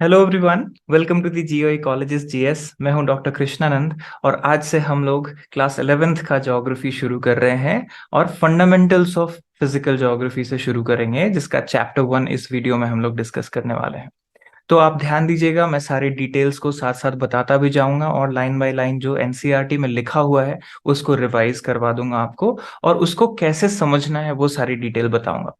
Hello everyone, welcome to the geo ecologist GS. मैं हूं doctor Krishnanand और आज से हम लोग क्लास 11th का ज्योग्राफी शुरू कर रहे हैं और फंडामेंटल्स ऑफ फिजिकल ज्योग्राफी से शुरू करेंगे, जिसका चैप्टर 1 इस वीडियो में हम लोग डिस्कस करने वाले हैं। तो आप ध्यान दीजिएगा, मैं सारी डिटेल्स को साथ साथ बताता भी जाऊंगा और लाइन बाय लाइन जो एनसीईआरटी में लिखा हुआ है उसको रिवाइज करवा दूंगा आपको, और उसको कैसे समझना है वो सारी डिटेल बताऊंगा।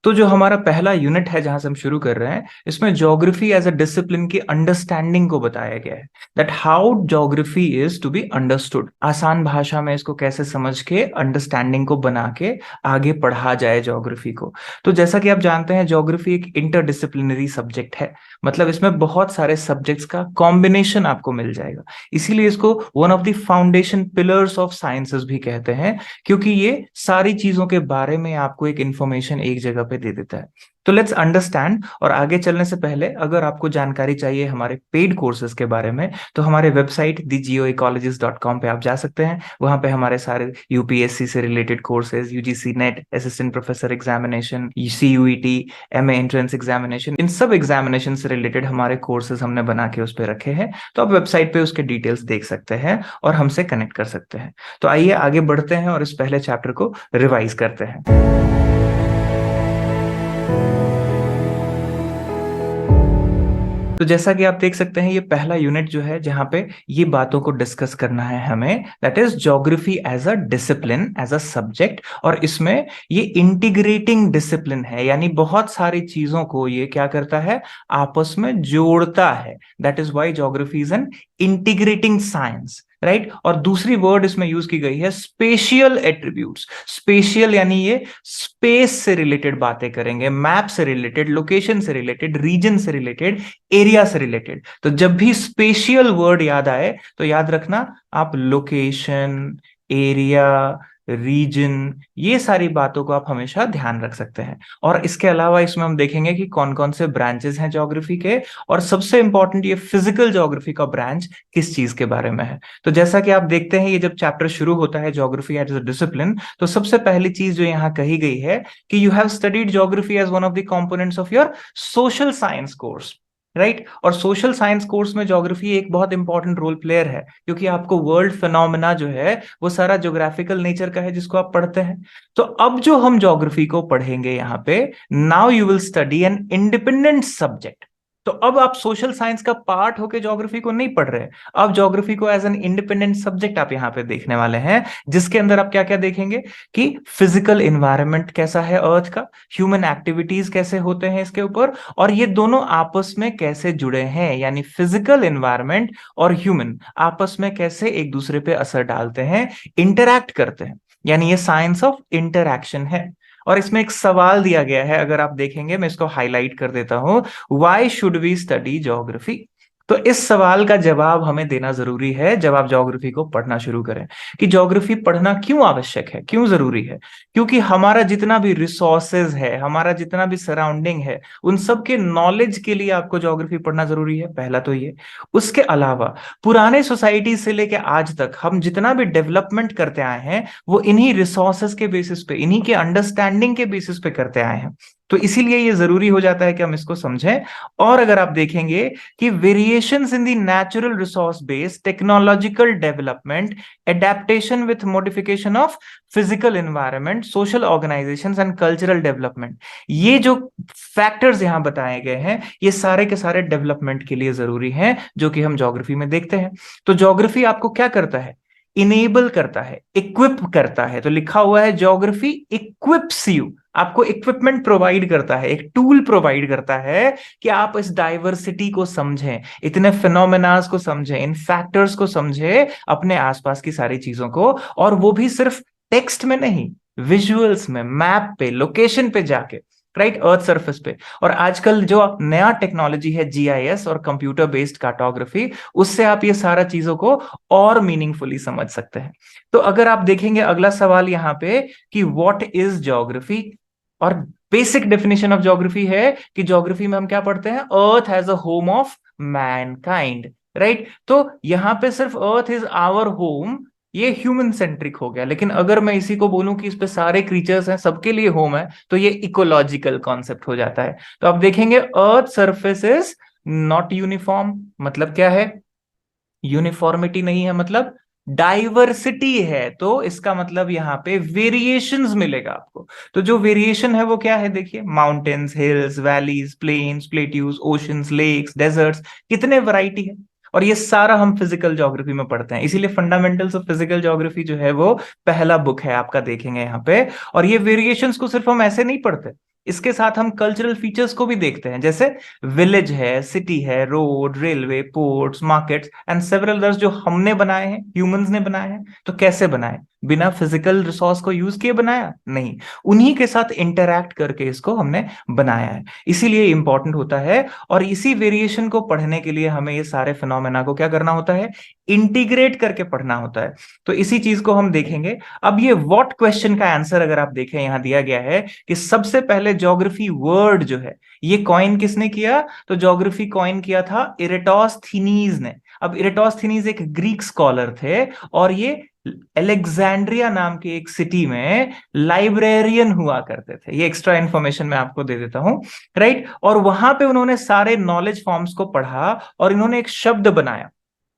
तो जो हमारा पहला यूनिट है जहां से हम शुरू कर रहे हैं, इसमें ज्योग्राफी एज अ डिसिप्लिन की अंडरस्टैंडिंग को बताया गया है। That how geography is to be understood, आसान भाषा में इसको कैसे समझ के अंडरस्टैंडिंग को बना के आगे पढ़ा जाए ज्योग्राफी को। तो जैसा कि आप जानते हैं, ज्योग्राफी एक इंटरडिसिप्लिनरी सब्जेक्ट है। मतलब इसमें बहुत सारे सब्जेक्ट्स का कॉम्बिनेशन आपको मिल जाएगा। इसीलिए इसको one of the foundation pillars of sciences भी कहते हैं, क्योंकि ये सारी चीजों के बारे में आपको एक इंफॉर्मेशन एक जगह पे दे देता है। तो लेट्स अंडरस्टैंड। और आगे चलने से पहले अगर आपको जानकारी चाहिए हमारे पेड कोर्सेज के बारे में, तो हमारे वेबसाइट thegeoecologist.com पे आप जा सकते हैं। वहां पे हमारे सारे यूपीएससी से related courses, UGC NET, assistant professor examination, CUET, MA entrance examination, इन सब एग्जामिनेशन से रिलेटेड हमारे कोर्सेज हमने बना के उस पर रखे हैं। तो आप वेबसाइट पे उसके डिटेल्स देख सकते हैं और हमसे कनेक्ट कर सकते हैं। तो आइए आगे बढ़ते हैं और इस पहले चैप्टर को रिवाइज करते हैं। तो जैसा कि आप देख सकते हैं, ये पहला यूनिट जो है जहां पे ये बातों को डिस्कस करना है हमें, that is geography as a discipline, as a subject. और इसमें ये इंटीग्रेटिंग डिसिप्लिन है, यानी बहुत सारी चीजों को ये क्या करता है, आपस में जोड़ता है। That is why geography is an integrating science, right. और दूसरी वर्ड इसमें यूज की गई है स्पेशियल एट्रीब्यूट्स। स्पेशियल यानी ये स्पेस से रिलेटेड बातें करेंगे, मैप से रिलेटेड, लोकेशन से रिलेटेड, रीजन से रिलेटेड, एरिया से रिलेटेड। तो जब भी स्पेशियल वर्ड याद आए तो याद रखना, आप लोकेशन, एरिया, रीजन, ये सारी बातों को आप हमेशा ध्यान रख सकते हैं। और इसके अलावा इसमें हम देखेंगे कि कौन कौन से ब्रांचेस हैं ज्योग्राफी के, और सबसे इंपॉर्टेंट ये फिजिकल ज्योग्राफी का ब्रांच किस चीज के बारे में है। तो जैसा कि आप देखते हैं, ये जब चैप्टर शुरू होता है ज्योग्राफी एज अ डिसिप्लिन, तो सबसे पहली चीज जो यहाँ कही गई है कि you have studied geography as one of the components of your social science course, right. और सोशल साइंस कोर्स में ज्योग्राफी एक बहुत इंपॉर्टेंट रोल प्लेयर है, क्योंकि आपको वर्ल्ड फिनोमेना जो है वो सारा ज्योग्राफिकल नेचर का है जिसको आप पढ़ते हैं। तो अब जो हम ज्योग्राफी को पढ़ेंगे यहाँ पे, now you will study an independent subject. तो अब आप सोशल साइंस का पार्ट होके ज्योग्राफी को नहीं पढ़ रहे। अब ज्योग्राफी को एज एन इंडिपेंडेंट सब्जेक्ट आप यहाँ पे देखने वाले हैं, जिसके अंदर आप क्या क्या देखेंगे कि फिजिकल एनवायरनमेंट कैसा है अर्थ का, ह्यूमन एक्टिविटीज कैसे होते हैं इसके ऊपर, और ये दोनों आपस में कैसे जुड़े हैं, यानी फिजिकल एनवायरनमेंट और ह्यूमन आपस में कैसे एक दूसरे पे असर डालते हैं, इंटरैक्ट करते हैं। यानी ये साइंस ऑफ इंटरैक्शन है। और इसमें एक सवाल दिया गया है, अगर आप देखेंगे, मैं इसको हाईलाइट कर देता हूं, why should we study geography. तो इस सवाल का जवाब हमें देना जरूरी है जब आप ज्योग्राफी को पढ़ना शुरू करें, कि ज्योग्राफी पढ़ना क्यों आवश्यक है, क्यों जरूरी है। क्योंकि हमारा जितना भी रिसोर्सेज है, हमारा जितना भी सराउंडिंग है, उन सब के नॉलेज के लिए आपको ज्योग्राफी पढ़ना जरूरी है, पहला तो ये। उसके अलावा पुराने सोसाइटी से लेके आज तक हम जितना भी डेवलपमेंट करते आए हैं, वो इन्हीं रिसोर्सेज के बेसिस पे, इन्हीं के अंडरस्टैंडिंग के बेसिस पे करते आए हैं। तो इसीलिए ये जरूरी हो जाता है कि हम इसको समझें। और अगर आप देखेंगे कि variations in the natural resource based technological development, adaptation with modification of physical environment, social organisations and cultural development, ये जो फैक्टर्स यहां बताए गए हैं, ये सारे के सारे डेवलपमेंट के लिए जरूरी हैं, जो कि हम ज्योग्राफी में देखते हैं। तो ज्योग्राफी आपको क्या करता है, इनेबल करता है, इक्विप करता है। तो लिखा हुआ है ज्योग्राफी इक्विप्स यू, आपको इक्विपमेंट प्रोवाइड करता है, एक टूल प्रोवाइड करता है कि आप इस डाइवर्सिटी को समझें, इतने फिनोमेनास को समझें, इन फैक्टर्स को समझें, अपने आसपास की सारी चीजों को। और वो भी सिर्फ टेक्स्ट में नहीं, विजुअल्स में, मैप पे, लोकेशन पे जाके, राइट, अर्थ सरफेस पे। और आजकल जो नया टेक्नोलॉजी है जीआईएस और कंप्यूटर बेस्ड कार्टोग्राफी, उससे आप ये सारा चीजों को और मीनिंगफुली समझ सकते हैं। तो अगर आप देखेंगे अगला सवाल यहाँ पे कि व्हाट इज ज्योग्राफी, और बेसिक डेफिनेशन ऑफ ज्योग्राफी है कि ज्योग्राफी में हम क्या पढ़ते हैं, earth has a home of Mankind, right. तो यहां पे सिर्फ अर्थ इज आवर होम, ये ह्यूमन सेंट्रिक हो गया। लेकिन अगर मैं इसी को बोलूं कि इस पे सारे क्रीचर्स हैं, सबके लिए होम है, तो ये इकोलॉजिकल कॉन्सेप्ट हो जाता है। तो आप देखेंगे earth surface is not uniform मतलब क्या है, यूनिफॉर्मिटी नहीं है मतलब डाइवर्सिटी है, तो इसका मतलब यहाँ पे वेरिएशंस मिलेगा आपको। तो जो वेरिएशन है वो क्या है, देखिए mountains, hills, valleys, plains, plateaus, oceans, lakes, deserts, कितने वैरायटी है। और ये सारा हम फिजिकल ज्योग्राफी में पढ़ते हैं, इसीलिए फंडामेंटल्स ऑफ फिजिकल ज्योग्राफी जो है वो पहला बुक है आपका, देखेंगे यहाँ पे। और ये वेरिएशंस को सिर्फ हम ऐसे नहीं पढ़ते, इसके साथ हम कल्चरल फीचर्स को भी देखते हैं, जैसे विलेज है, सिटी है, road, railway, ports, markets and several others जो हमने बनाए हैं, ह्यूमंस ने बनाए हैं। तो कैसे बनाए, बिना फिजिकल रिसोर्स को यूज किए बनाया नहीं, उन्हीं के साथ इंटरैक्ट करके इसको हमने बनाया है, इसीलिए इंपॉर्टेंट होता है। और इसी वेरिएशन को पढ़ने के लिए हमें ये सारे फिनोमेना को क्या करना होता है, इंटीग्रेट करके पढ़ना होता है। तो इसी चीज को हम देखेंगे। अब ये व्हाट क्वेश्चन का आंसर अगर आप देखें, यहां दिया गया है कि सबसे पहले ज्योग्राफी वर्ड जो है ये कॉइन किसने किया, तो ज्योग्राफी कॉइन किया था इरेटोस्थीनीज ने। अब इरेटोस्थीनीज एक ग्रीक स्कॉलर थे, और ये अलेक्जेंड्रिया नाम की एक सिटी में लाइब्रेरियन हुआ करते थे। ये एक्स्ट्रा इंफॉर्मेशन मैं आपको दे देता हूं, राइट। और वहां पे उन्होंने सारे नॉलेज फॉर्म्स को पढ़ा, और इन्होंने एक शब्द बनाया,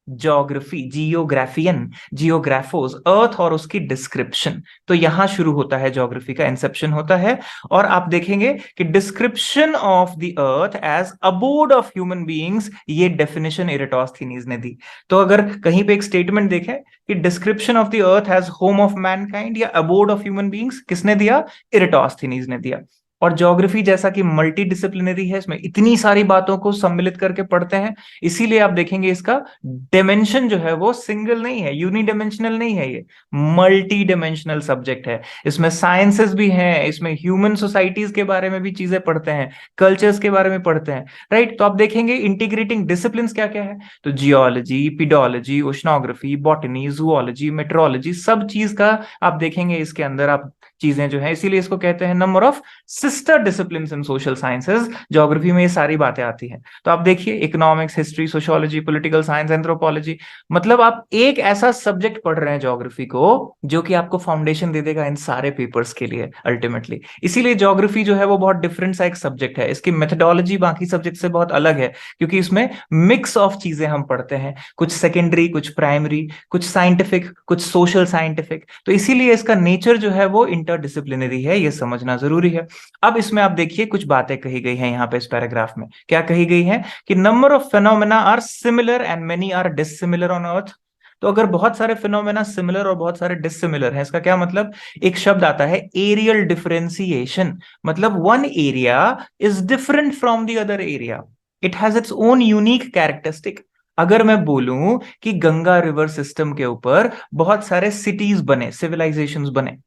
ज्योग्राफी, जियोग्राफियन, जियोग्राफोस, अर्थ और उसकी डिस्क्रिप्शन। तो यहां शुरू होता है ज्योग्राफी का इंसेप्शन होता है। और आप देखेंगे कि description of the earth as abode of human beings, ये डेफिनेशन इरेटोस्थीनीज ने दी। तो अगर कहीं पे एक स्टेटमेंट देखें कि description of the earth age home of Mankind या अबोर्ड ऑफ ह्यूमन बीइंग्स, किसने दिया, इरेटोस्थीनीज ने दिया। और ज्योग्राफी जैसा कि मल्टी डिसिप्लिनरी है, इसमें इतनी सारी बातों को सम्मिलित करके पढ़ते हैं, इसीलिए आप देखेंगे इसका डिमेंशन जो है वो सिंगल नहीं है, यूनिडायमेंशनल नहीं है, ये मल्टी डिमेंशनल सब्जेक्ट है। इसमें साइंसेस भी हैं, इसमें ह्यूमन सोसाइटीज के बारे में भी चीजें पढ़ते हैं, कल्चर्स के बारे में पढ़ते हैं, राइट। तो आप देखेंगे इंटीग्रेटिंग डिसिप्लिन क्या क्या है, तो geology, pedology, oceanography, botany, zoology, metrology, सब चीज का आप देखेंगे इसके अंदर आप चीजें जो है, इसीलिए इसको कहते हैं number of sister discipline in social sciences. Geography में ये सारी बातें आती हैं। तो आप देखिए economics, history, sociology, political science, anthropology, मतलब आप एक ऐसा सब्जेक्ट पढ़ रहे हैं ज्योग्राफी को, जो कि आपको फाउंडेशन दे देगा इन सारे पेपर्स के लिए अल्टीमेटली। इसीलिए ज्योग्राफी जो है वो बहुत डिफरेंट सा एक सब्जेक्ट है, इसकी मेथडोलॉजी बाकी सब्जेक्ट से बहुत अलग है, क्योंकि इसमें मिक्स ऑफ चीजें हम पढ़ते हैं, कुछ सेकेंडरी, कुछ प्राइमरी, कुछ साइंटिफिक, कुछ सोशल साइंटिफिक। तो इसीलिए इसका नेचर जो है वो इंटरडिसिप्लिनरी है, ये समझना जरूरी है। अब इसमें आप देखिए कुछ बातें कही गई हैं यहाँ पे इस पैराग्राफ में, क्या कही गई है कि number of phenomena are similar and many are dissimilar on earth. तो अगर बहुत सारे फिनोमेना सिमिलर और बहुत सारे डिसिमिलर हैं, इसका क्या मतलब, एक शब्द आता है एरियल डिफरेंशिएशन, मतलब one area is different from the other area, it has its own unique characteristic. अगर मैं बोलूं कि गंगा रिवर सिस्टम के ऊपर बहुत सारे सिटीज बने, सिविलाइजेशंस बने,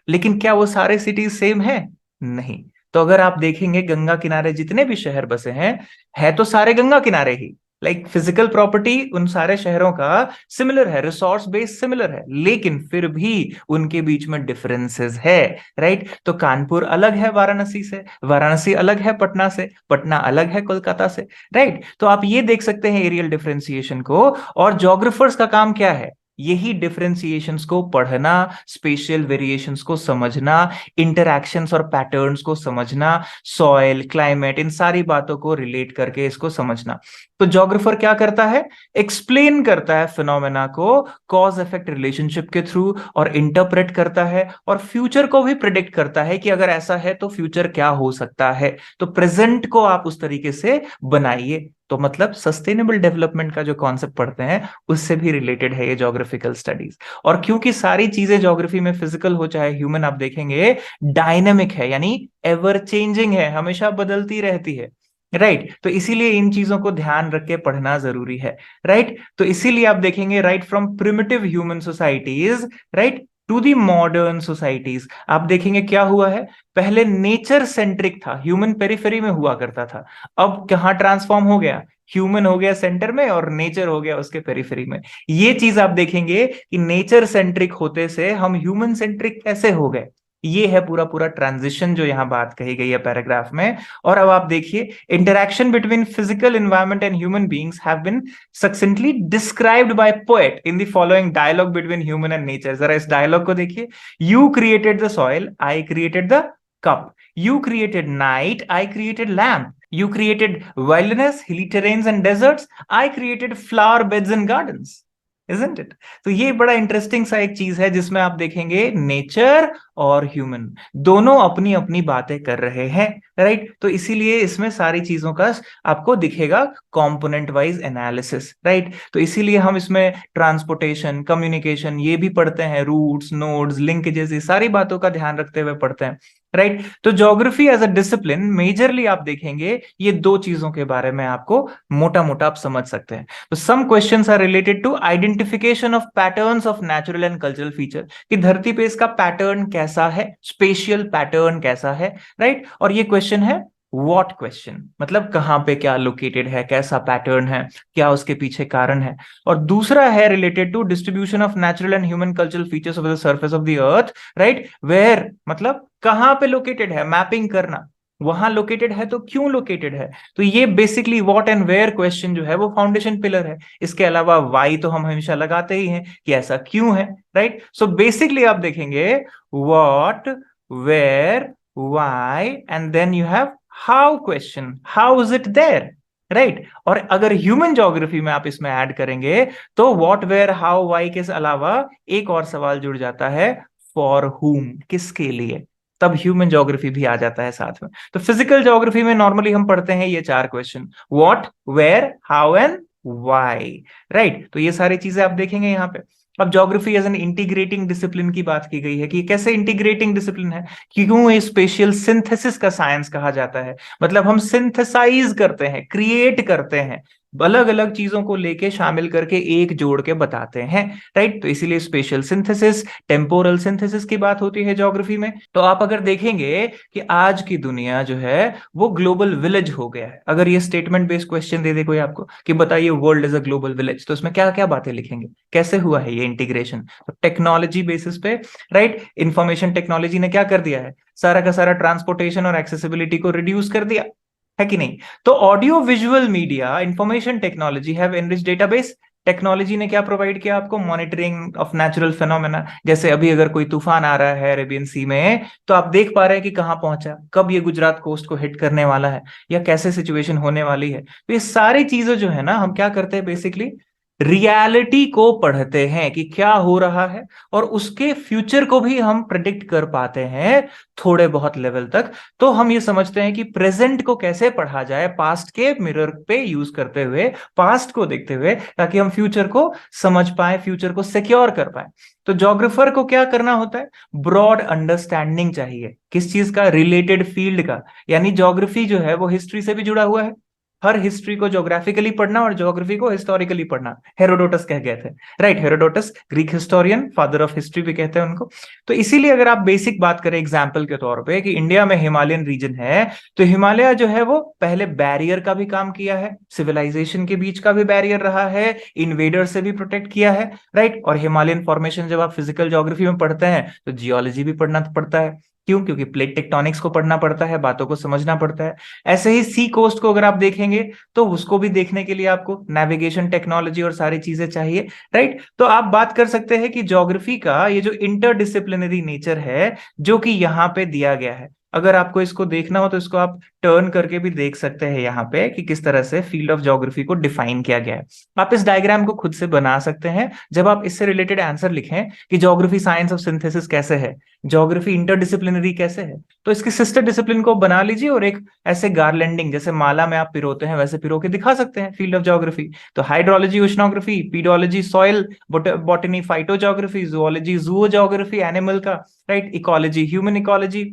लेकिन क्या वो सारे सिटीज सेम है, नहीं। तो अगर आप देखेंगे गंगा किनारे जितने भी शहर बसे हैं, है तो सारे गंगा किनारे ही, लाइक फिजिकल प्रॉपर्टी उन सारे शहरों का सिमिलर है, रिसोर्स बेस सिमिलर है, लेकिन फिर भी उनके बीच में डिफरेंसेस है, राइट। तो कानपुर अलग है वाराणसी से, वाराणसी अलग है पटना से, पटना अलग है कोलकाता से, राइट। तो आप ये देख सकते हैं एरियल डिफरेंशिएशन को। और जोग्राफर्स का काम क्या है, यही डिफरेंशिएशंस को पढ़ना, स्पेशियल वेरिएशंस को समझना, इंटरैक्शंस और पैटर्न्स को समझना, सॉइल, क्लाइमेट, इन सारी बातों को रिलेट करके इसको समझना। तो ज्योग्राफर क्या करता है, एक्सप्लेन करता है फिनोमेना को कॉज इफेक्ट रिलेशनशिप के थ्रू, और इंटरप्रेट करता है, और फ्यूचर को भी प्रिडिक्ट करता है कि अगर ऐसा है तो फ्यूचर क्या हो सकता है। तो प्रेजेंट को आप उस तरीके से बनाइए। तो मतलब सस्टेनेबल डेवलपमेंट का जो कॉन्सेप्ट पढ़ते हैं उससे भी रिलेटेड है ये ज्योग्राफिकल स्टडीज। और क्योंकि सारी चीजें ज्योग्राफी में फिजिकल हो चाहे ह्यूमन, आप देखेंगे डायनेमिक है, यानी एवर चेंजिंग है, हमेशा बदलती रहती है, राइट। तो इसीलिए इन चीजों को ध्यान रख के पढ़ना जरूरी है, राइट। तो इसीलिए आप देखेंगे right from primitive human societies, right, to the modern societies, आप देखेंगे क्या हुआ है, पहले नेचर सेंट्रिक था, ह्यूमन पेरिफेरी में हुआ करता था, अब कहां ट्रांसफॉर्म हो गया, ह्यूमन हो गया सेंटर में और नेचर हो गया उसके पेरिफेरी में। ये चीज आप देखेंगे कि नेचर सेंट्रिक होते से हम ह्यूमन सेंट्रिक कैसे हो गए, ये है पूरा पूरा ट्रांजिशन जो यहां बात कही गई है पैराग्राफ में। और अब आप देखिए interaction between physical environment and human beings have been succinctly described by poet in the following dialogue between human and nature. जरा इस डायलॉग को देखिए, you created the soil, I created the cup, you created night, I created lamp, You created wilderness, hilly terrains and deserts. I created flower beds and gardens. Isn't it? तो ये बड़ा interesting सा एक चीज है जिसमें आप देखेंगे नेचर और ह्यूमन दोनों अपनी अपनी बातें कर रहे हैं, राइट? तो इसीलिए इसमें सारी चीजों का आपको दिखेगा कंपोनेंट वाइज एनालिसिस, राइट? तो इसीलिए हम इसमें ट्रांसपोर्टेशन, कम्युनिकेशन ये भी पढ़ते हैं, रूट्स, नोड्स, लिंकेजेस, ये सारी बातों का ध्यान रखते हुए पढ़ते हैं, राइट? तो geography as a discipline majorly आप देखेंगे ये दो चीजों के बारे में आपको मोटा मोटा आप समझ सकते हैं। तो some questions are related to identification of patterns of natural and cultural feature, कि धरती पे इसका पैटर्न कैसा है, स्पेशियल पैटर्न कैसा है, राइट? और ये क्वेश्चन है व्हाट क्वेश्चन, मतलब कहां पे क्या लोकेटेड है, कैसा पैटर्न है, क्या उसके पीछे कारण है। और दूसरा है related to distribution of natural and human cultural features of the surface of the earth, right? Where मतलब कहां पे लोकेटेड है, मैपिंग करना, वहां लोकेटेड है तो क्यों लोकेटेड है। तो ये basically what and where question जो है वो फाउंडेशन पिलर है। इसके अलावा वाई तो हम हमेशा लगाते ही हैं कि ऐसा क्यों है, राइट? सो बेसिकली आप देखेंगे what, where, why and then you have how question, how is it there, right? और अगर ह्यूमन ज्योग्राफी में आप इसमें ऐड करेंगे तो व्हाट, वेयर, हाउ, वाई के अलावा एक और सवाल जुड़ जाता है, फॉर हुम, किसके लिए, तब ह्यूमन ज्योग्राफी भी आ जाता है साथ में। तो फिजिकल ज्योग्राफी में नॉर्मली हम पढ़ते हैं ये चार question, what, where, how and why, right? तो ये सारी चीजें आप देखेंगे यहाँ पे। अब geography as an integrating discipline की बात की गई है कि कैसे इंटीग्रेटिंग डिसिप्लिन है, क्यों ये स्पेशल सिंथेसिस का साइंस कहा जाता है, मतलब हम सिंथेसाइज करते हैं, क्रिएट करते हैं, अलग अलग चीजों को लेके शामिल करके एक जोड़ के बताते हैं, राइट? तो इसीलिए स्पेशल सिंथेसिस, टेम्पोरल सिंथेसिस की बात होती है ज्योग्राफी में। तो आप अगर देखेंगे कि आज की दुनिया जो है वो ग्लोबल विलेज हो गया है, अगर ये स्टेटमेंट बेस्ड क्वेश्चन दे दे कोई आपको कि बताइए world is a global village, तो उसमें क्या क्या बातें लिखेंगे, कैसे हुआ है ये इंटीग्रेशन? तो टेक्नोलॉजी बेसिस पे, राइट? इंफॉर्मेशन टेक्नोलॉजी ने क्या कर दिया है, सारा का सारा ट्रांसपोर्टेशन और एक्सेसिबिलिटी को रिड्यूस कर दिया है कि नहीं? तो audio visual media, information technology have enriched database. Technology ने क्या प्रोवाइड किया आपको, मॉनिटरिंग ऑफ नेचुरल फेनोमेना, जैसे अभी अगर कोई तूफान आ रहा है अरेबियन सी में तो आप देख पा रहे हैं कि कहां पहुंचा, कब ये गुजरात कोस्ट को हिट करने वाला है, या कैसे सिचुएशन होने वाली है। तो ये सारी चीजें जो है ना, हम क्या करते हैं बेसिकली, रियलिटी को पढ़ते हैं कि क्या हो रहा है, और उसके फ्यूचर को भी हम प्रिडिक्ट कर पाते हैं थोड़े बहुत लेवल तक। तो हम ये समझते हैं कि प्रेजेंट को कैसे पढ़ा जाए पास्ट के मिरर पे यूज करते हुए, पास्ट को देखते हुए, ताकि हम फ्यूचर को समझ पाए, फ्यूचर को सिक्योर कर पाए। तो ज्योग्राफर को क्या करना होता है, ब्रॉड अंडरस्टैंडिंग चाहिए, किस चीज का, रिलेटेड फील्ड का। यानी ज्योग्राफी जो है वो हिस्ट्री से भी जुड़ा हुआ है, हर हिस्ट्री को ज्योग्राफिकली पढ़ना और ज्योग्राफी को हिस्टोरिकली पढ़ना। हेरोडोटस कह गए थे, right? Herodotus Greek historian, father of history भी कहते हैं उनको। तो इसीलिए अगर आप बेसिक बात करें एग्जाम्पल के तौर पे कि इंडिया में हिमालयन रीजन है, तो हिमालय जो है वो पहले बैरियर का भी काम किया है, सिविलाइजेशन के बीच का भी बैरियर रहा है, इन्वेडर से भी प्रोटेक्ट किया है, राइट? और हिमालयन फॉर्मेशन जब आप फिजिकल ज्योग्राफी में पढ़ते हैं तो जियोलॉजी भी पढ़ना पड़ता है, क्यों? क्योंकि प्लेट टेक्टोनिक्स को पढ़ना पड़ता है, बातों को समझना पड़ता है। ऐसे ही सी कोस्ट को अगर आप देखेंगे तो उसको भी देखने के लिए आपको नेविगेशन टेक्नोलॉजी और सारी चीजें चाहिए, राइट? तो आप बात कर सकते हैं कि ज्योग्राफी का ये जो इंटरडिसिप्लिनरी नेचर है जो कि यहाँ पे दिया गया है, अगर आपको इसको देखना हो तो इसको आप टर्न करके भी देख सकते हैं यहाँ पे कि किस तरह से फील्ड ऑफ ज्योग्राफी को डिफाइन किया गया है। आप इस डायग्राम को खुद से बना सकते हैं जब आप इससे रिलेटेड आंसर लिखें कि ज्योग्राफी साइंस ऑफ सिंथेसिस कैसे है, ज्योग्राफी इंटरडिसिप्लिनरी कैसे है। तो इसकी सिस्टर डिसिप्लिन को बना लीजिए और एक ऐसे गार्लैंडिंग, जैसे माला में आप पिरोते हैं वैसे पिरो के दिखा सकते हैं फील्ड ऑफ ज्योग्राफी। तो hydrology oceanography, pedology soil, botany phyto geography, zoology zoo geography animal का, राइट? Ecology human ecology.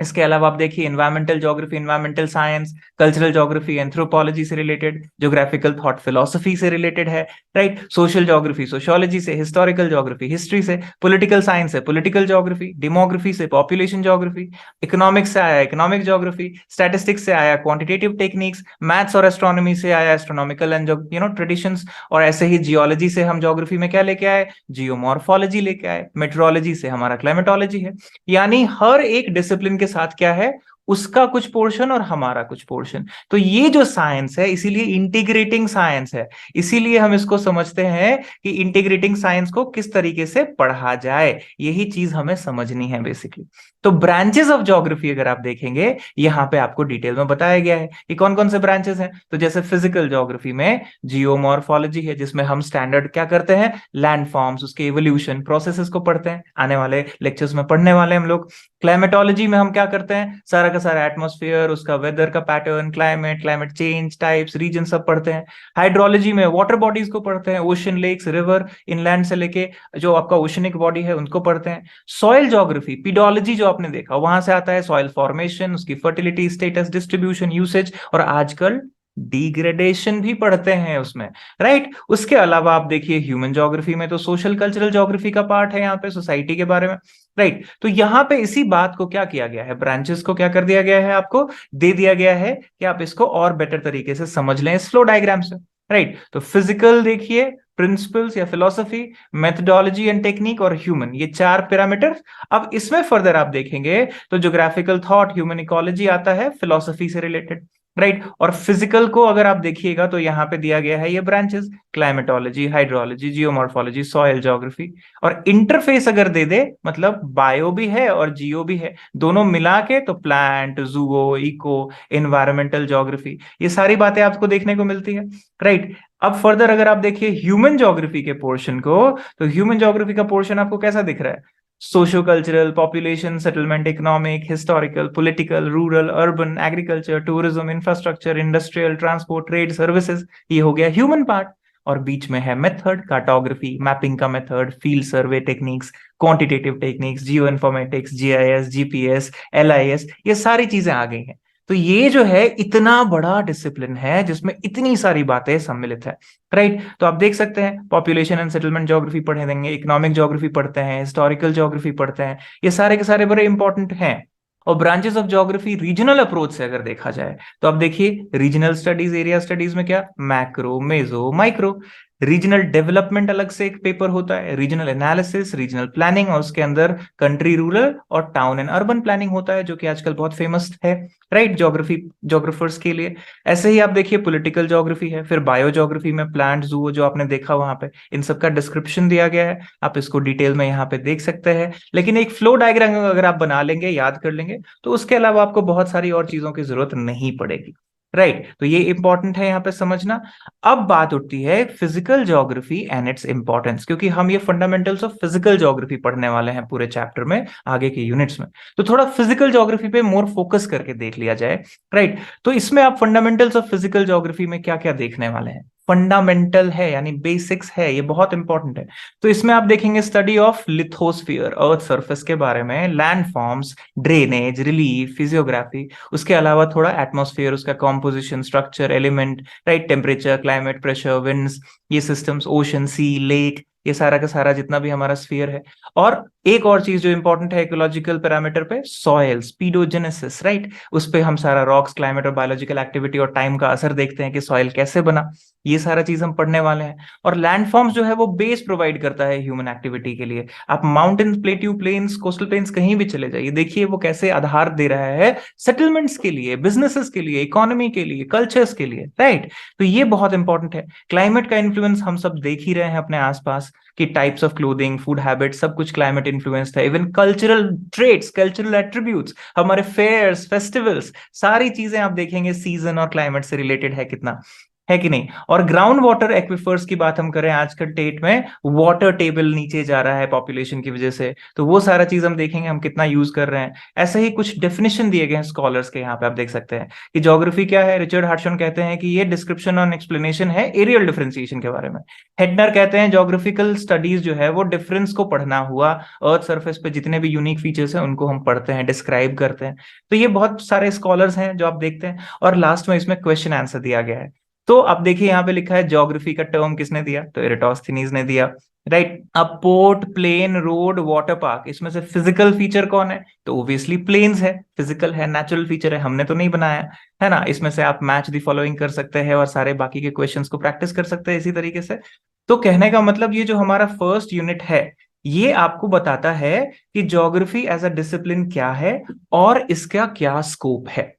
इसके अलावा आप देखिए environmental geography, environmental science, cultural geography anthropology से रिलेटेड, ज्योग्राफिकल थॉट फिलोसफी से रिलेटेड है, राइट? सोशल ज्योग्राफी सोशियोलॉजी से, historical geography history से, पॉलिटिकल साइंस है पॉलिटिकल ज्योग्राफी, डेमोग्राफी से पॉपुलेशन ज्योग्राफी, इकोनॉमिक्स से आया इकोनॉमिक ज्योग्राफी, स्टैटिस्टिक्स से आया क्वांटिटेटिव टेक्निक्स, मैथ्स और एस्ट्रोनॉमी से आया एस्ट्रोनॉमिकल एंड ट्रेडिशंस, और ऐसे ही जियोलॉजी से हम ज्योग्राफी में क्या लेके आए, जियोमॉर्फोलॉजी लेके आए, मेट्रोलॉजी से हमारा क्लाइमेटोलॉजी है। यानी हर एक डिसिप्लिन के साथ क्या है, उसका कुछ पोर्शन और हमारा कुछ पोर्शन। तो ये जो साइंस है इसीलिए इंटीग्रेटिंग साइंस है। इसीलिए हम इसको समझते हैं कि इंटीग्रेटिंग साइंस को किस तरीके से पढ़ा जाए, यही चीज हमें समझनी है बेसिकली। तो ब्रांचेस ऑफ ज्योग्राफी अगर आप देखेंगे यहाँ पे आपको डिटेल में बताया गया है कि कौन कौन से ब्रांचेस हैं। तो जैसे फिजिकल ज्योग्राफी में जियोमॉर्फोलॉजी है, जिसमें हम स्टैंडर्ड क्या करते हैं, लैंडफॉर्म्स, उसके इवोल्यूशन प्रोसेसेस को पढ़ते हैं, आने वाले लेक्चर्स में पढ़ने वाले हम लोग। क्लाइमेटोलॉजी में हम क्या करते हैं, सारा का सारा एटमॉस्फेयर, उसका वेदर का pattern, climate, climate change, types, region सब पढ़ते हैं। हाइड्रोलॉजी में वाटर बॉडीज को पढ़ते हैं, ओशन, लेक्स, रिवर, इनलैंड से लेके जो आपका ओशनिक बॉडी है उनको पढ़ते हैं। सॉइल ज्योग्राफी, पीडोलॉजी जो आपने देखा वहां से आता है, सॉइल फॉर्मेशन, उसकी फर्टिलिटी, स्टेटस, डिस्ट्रीब्यूशन, यूसेज, और आजकल डिग्रेडेशन भी पढ़ते हैं उसमें, राइट। उसके अलावा आप देखिए ह्यूमन ज्योग्राफी में तो सोशल कल्चरल ज्योग्राफी का पार्ट है यहाँ पे, सोसाइटी के बारे में, राइट। तो यहाँ पे इसी बात को क्या किया गया है, ब्रांचेस को क्या कर दिया गया है, आपको दे दिया गया है कि आप इसको और बेटर तरीके से समझ लें इस फ्लो डायग्राम से, राइट। तो फिजिकल देखिए, प्रिंसिपल्स या फिलोसफी, मेथडोलॉजी एंड टेक्निक, और ह्यूमन, ये 4 पैरामीटर। अब इसमें फर्दर आप देखेंगे तो ज्योग्राफिकल थॉट, ह्यूमन इकोलॉजी आता है फिलोसफी से रिलेटेड, राइट। और फिजिकल को अगर आप देखिएगा तो यहाँ पे दिया गया है ये branches, climatology, hydrology, geomorphology, soil geography. और इंटरफेस अगर दे दे मतलब बायो भी है और जियो भी है, दोनों मिला के तो plant, zoo, eco, environmental geography, ये सारी बातें आपको देखने को मिलती है, राइट। अब फर्दर अगर आप देखिए ह्यूमन ज्योग्राफी के पोर्शन को, तो ह्यूमन ज्योग्राफी का पोर्शन आपको कैसा दिख रहा है, socio cultural, population, settlement, economic, historical, political, rural, urban, agriculture, tourism, infrastructure, industrial, transport, trade, services, ये हो गया ह्यूमन पार्ट। और बीच में है मेथड, कार्टोग्राफी, मैपिंग का method, field survey techniques, quantitative techniques, geo informatics, GIS, GPS, LIS, ये सारी चीजें आ गई हैं। तो ये जो है इतना बड़ा डिसिप्लिन है जिसमें इतनी सारी बातें सम्मिलित है, राइट। तो आप देख सकते हैं पॉपुलेशन एंड सेटलमेंट ज्योग्राफी पढ़े देंगे, इकोनॉमिक ज्योग्राफी पढ़ते हैं, हिस्टोरिकल ज्योग्राफी पढ़ते हैं, ये सारे के सारे बड़े इंपॉर्टेंट हैं। और branches of geography regional approach से अगर देखा जाए तो आप देखिए रीजनल स्टडीज, एरिया स्टडीज में क्या, मैक्रो, मेजो, माइक्रो। रीजनल डेवलपमेंट अलग से एक पेपर होता है, रीजनल एनालिसिस, रीजनल प्लानिंग, और उसके अंदर कंट्री रूरल और टाउन एंड अर्बन प्लानिंग होता है, जो कि आजकल बहुत फेमस है, राइट, ज्योग्राफी ज्योग्राफर्स के लिए। ऐसे ही आप देखिए पॉलिटिकल ज्योग्राफी है, फिर बायो ज्योग्राफी में प्लांट, जू जो आपने देखा वहां पे, इन सब का डिस्क्रिप्शन दिया गया है, आप इसको डिटेल में यहाँ पे देख सकते हैं। लेकिन एक फ्लो डायग्राम अगर आप बना लेंगे, याद कर लेंगे, तो उसके अलावा आपको बहुत सारी और चीजों की जरूरत नहीं पड़ेगी, राइट। तो ये इंपॉर्टेंट है यहाँ पे समझना। अब बात उठती है physical geography and its importance, क्योंकि हम ये फंडामेंटल्स ऑफ फिजिकल ज्योग्राफी पढ़ने वाले हैं पूरे चैप्टर में, आगे के यूनिट्स में। तो थोड़ा फिजिकल ज्योग्राफी पे मोर फोकस करके देख लिया जाए, राइट। तो इसमें आप फंडामेंटल्स ऑफ फिजिकल ज्योग्राफी में क्या क्या देखने वाले हैं, फंडामेंटल है यानी बेसिक्स है, ये बहुत इंपॉर्टेंट है। तो इसमें आप देखेंगे study of lithosphere, earth surface के बारे में, लैंडफॉर्म्स, ड्रेनेज, रिलीफ, फिजियोग्राफी, उसके अलावा थोड़ा एटमॉस्फेयर, उसका composition, structure, element, right, temperature, climate, pressure, winds, ये सिस्टम्स, ओशन, सी, लेक, ये सारा का सारा जितना भी हमारा स्फीयर है। और एक और चीज जो इंपॉर्टेंट है इकोलॉजिकल पैरामीटर पे, सॉइल, स्पीडोजेनेसिस, राइट, उस पे हम सारा रॉक्स, क्लाइमेट और बायोलॉजिकल एक्टिविटी और टाइम का असर देखते हैं कि सॉइल कैसे बना, ये सारा चीज हम पढ़ने वाले हैं। और लैंडफॉर्म्स जो है वो बेस प्रोवाइड करता है ह्यूमन एक्टिविटी के लिए। आप mountain, plateau plains, coastal plains कहीं भी चले जाइए, देखिए वो कैसे आधार दे रहा है सेटलमेंट्स के लिए, बिजनेसेस के लिए, इकोनॉमी के लिए, कल्चर्स के लिए, राइट। तो ये बहुत इंपॉर्टेंट है। क्लाइमेट का इन्फ्लुएंस हम सब देख ही रहे हैं अपने आसपास, कि types of clothing, food habit, सब कुछ क्लाइमेट इन्फ्लुएंस्ड है। Even cultural traits, cultural attributes, हमारे फेयर्स, फेस्टिवल्स, सारी चीजें आप देखेंगे सीजन और क्लाइमेट से रिलेटेड है कितना, है कि नहीं। और ग्राउंड वाटर एक्विफर्स की बात हम करें, आजकल डेट में वाटर टेबल नीचे जा रहा है पॉपुलेशन की वजह से, तो वो सारा चीज हम देखेंगे हम कितना यूज कर रहे हैं। ऐसे ही कुछ डेफिनेशन दिए गए हैं स्कॉलर्स के, यहाँ पे आप देख सकते हैं कि ज्योग्राफी क्या है। रिचर्ड हार्टशन कहते हैं कि ये डिस्क्रिप्शन और एक्सप्लेनेशन है एरियल डिफरेंशिएशन के बारे में। हेडनर कहते हैं ज्योग्राफिकल स्टडीज जो है वो डिफरेंस को पढ़ना हुआ, अर्थ सरफेस पे जितने भी यूनिक फीचर्स हैं उनको हम पढ़ते हैं, डिस्क्राइब करते हैं। तो ये बहुत सारे स्कॉलर्स हैं जो आप देखते हैं। और लास्ट में इसमें क्वेश्चन आंसर दिया गया है। तो अब देखिए यहाँ पे लिखा है ज्योग्राफी का टर्म किसने दिया, तो एराटोस्थेनीज ने दिया, राइट। अब port, plane, road, water park, इसमें से फिजिकल फीचर कौन है, तो ओब्वियसली प्लेन्स है, फिजिकल है, नेचुरल फीचर है, हमने तो नहीं बनाया, है ना। इसमें से आप मैच दी फॉलोइंग कर सकते हैं और सारे बाकी के क्वेश्चंस को प्रैक्टिस कर सकते हैं इसी तरीके से। तो कहने का मतलब ये जो हमारा फर्स्ट यूनिट है, ये आपको बताता है कि ज्योग्राफी एज अ डिसिप्लिन क्या है और इसका क्या स्कोप है।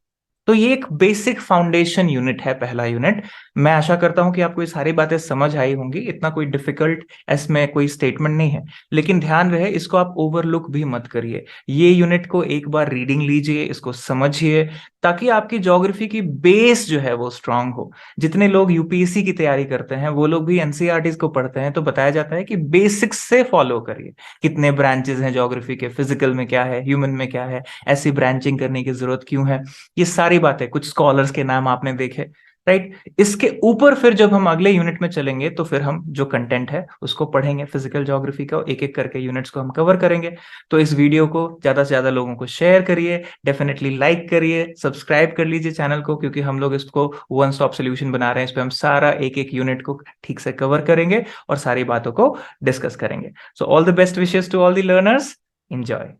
तो ये एक बेसिक फाउंडेशन यूनिट है, पहला यूनिट। मैं आशा करता हूं कि आपको ये सारी बातें समझ आई होंगी, इतना कोई डिफिकल्ट इसमें कोई स्टेटमेंट नहीं है। लेकिन ध्यान रहे, इसको आप ओवरलुक भी मत करिए। ये यूनिट को एक बार रीडिंग लीजिए, इसको समझिए, ताकि आपकी ज्योग्राफी की बेस जो है वो स्ट्रांग हो। जितने लोग यूपीएससी की तैयारी करते हैं वो लोग भी एनसीईआरटी को पढ़ते हैं, तो बताया जाता है कि बेसिक्स से फॉलो करिए। कितने ब्रांचेस हैं ज्योग्राफी के, फिजिकल में क्या है, ह्यूमन में क्या है, ऐसी ब्रांचिंग करने की जरूरत क्यों है, ये सारी बातें, कुछ स्कॉलर्स के नाम आपने देखे, राइट। इसके ऊपर फिर जब हम अगले यूनिट में चलेंगे तो फिर हम जो कंटेंट है उसको पढ़ेंगे, फिजिकल ज्योग्राफी का एक एक करके यूनिट्स को हम कवर करेंगे। तो इस वीडियो को ज्यादा से ज्यादा लोगों को शेयर करिए, डेफिनेटली लाइक करिए, सब्सक्राइब कर लीजिए चैनल को, क्योंकि हम लोग इसको वन स्टॉप सोल्यूशन बना रहे हैं। इस पे हम सारा एक एक यूनिट को ठीक से कवर करेंगे और सारी बातों को डिस्कस करेंगे। So all the best wishes to all the learners, enjoy.